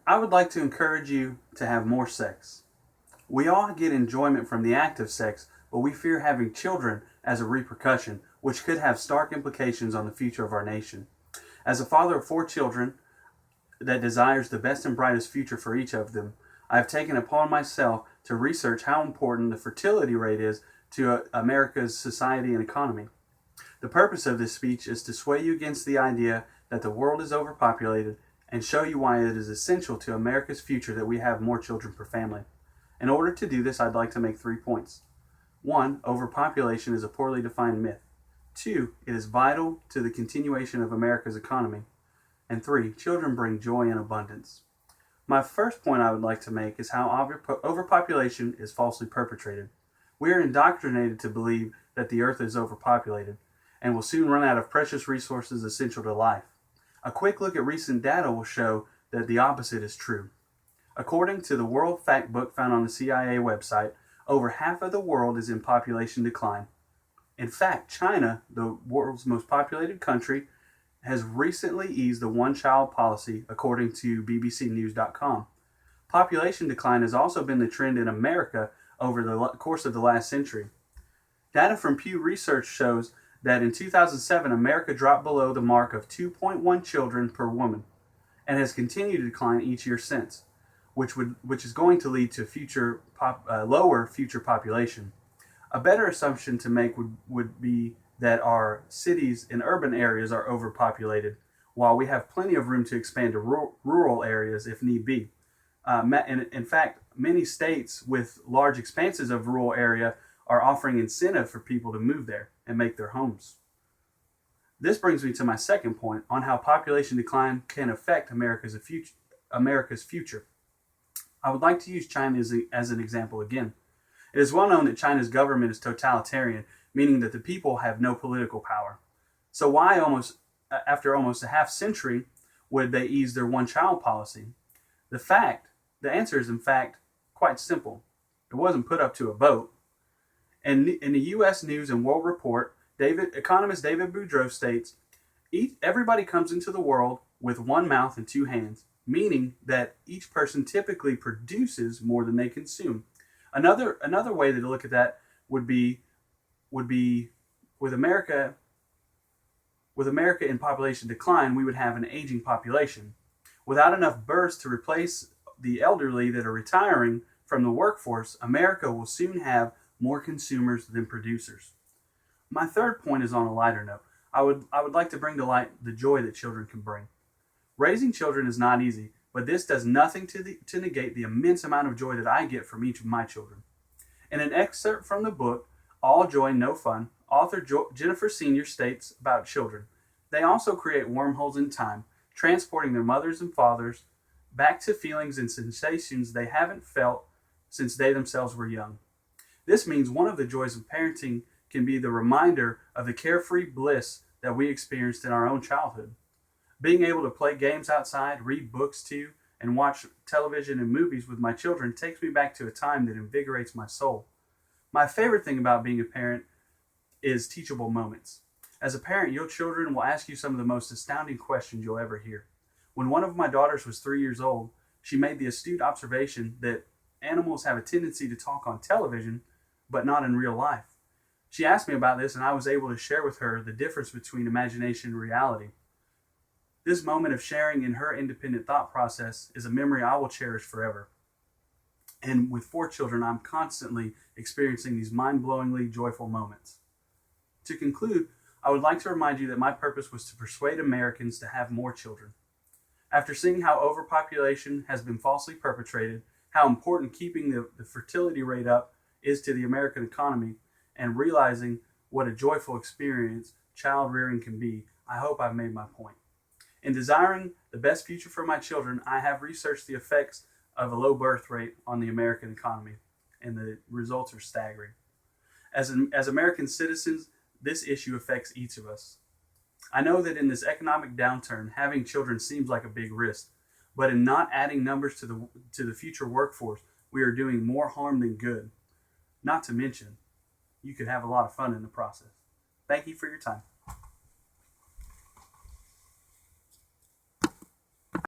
I would like to encourage you to have more sex. We all get enjoyment from the act of sex, but we fear having children as a repercussion, which could have stark implications on the future of our nation. As a father of four children that desires the best and brightest future for each of them, I have taken upon myself to research how important the fertility rate is to America's society and economy. The purpose of this speech is to sway you against the idea that the world is overpopulated and show you why it is essential to America's future that we have more children per family. In order to do this, I'd like to make 3 points. 1. Overpopulation is a poorly defined myth. 2. It is vital to the continuation of America's economy. And 3. Children bring joy and abundance. My first point I would like to make is how overpopulation is falsely perpetrated. We are indoctrinated to believe that the earth is overpopulated and will soon run out of precious resources essential to life. A quick look at recent data will show that the opposite is true. According to the World Factbook found on the CIA website, over half of the world is in population decline. In fact, China, the world's most populated country, has recently eased the one-child policy, according to bbcnews.com. Population decline has also been the trend in America over the course of the last century. Data from Pew Research shows that in 2007, America dropped below the mark of 2.1 children per woman and has continued to decline each year since, which is going to lead to lower future population. A better assumption to make would be that our cities and urban areas are overpopulated, while we have plenty of room to expand to rural areas if need be. In fact, many states with large expanses of rural area are offering incentive for people to move there and make their homes. This brings me to my second point on how population decline can affect America's future. I would like to use China as an example again. It is well known that China's government is totalitarian, meaning that the people have no political power. So why after almost a half century, would they ease their one-child policy? The answer is in fact quite simple. It wasn't put up to a vote. In the U.S. News and World Report, economist David Boudreaux states, everybody comes into the world with one mouth and two hands, meaning that each person typically produces more than they consume. Another way to look at that would be with America in population decline, we would have an aging population. Without enough births to replace the elderly that are retiring from the workforce, America will soon have more consumers than producers. My third point is on a lighter note. I would like to bring to light the joy that children can bring. Raising children is not easy, but this does nothing to negate the immense amount of joy that I get from each of my children. In an excerpt from the book, All Joy, No Fun, author Jennifer Senior states about children, they also create wormholes in time, transporting their mothers and fathers back to feelings and sensations they haven't felt since they themselves were young. This means one of the joys of parenting can be the reminder of the carefree bliss that we experienced in our own childhood. Being able to play games outside, read books to, and watch television and movies with my children takes me back to a time that invigorates my soul. My favorite thing about being a parent is teachable moments. As a parent, your children will ask you some of the most astounding questions you'll ever hear. When one of my daughters was 3 years old, she made the astute observation that animals have a tendency to talk on television, but not in real life. She asked me about this, and I was able to share with her the difference between imagination and reality. This moment of sharing in her independent thought process is a memory I will cherish forever. And with 4 children, I'm constantly experiencing these mind-blowingly joyful moments. To conclude, I would like to remind you that my purpose was to persuade Americans to have more children. After seeing how overpopulation has been falsely perpetrated, how important keeping the fertility rate up is to the American economy, and realizing what a joyful experience child rearing can be, I hope I've made my point. In desiring the best future for my children, I have researched the effects of a low birth rate on the American economy, and the results are staggering. As American citizens, this issue affects each of us. I know that in this economic downturn, having children seems like a big risk, but in not adding numbers to the future workforce, we are doing more harm than good. Not to mention, you could have a lot of fun in the process. Thank you for your time.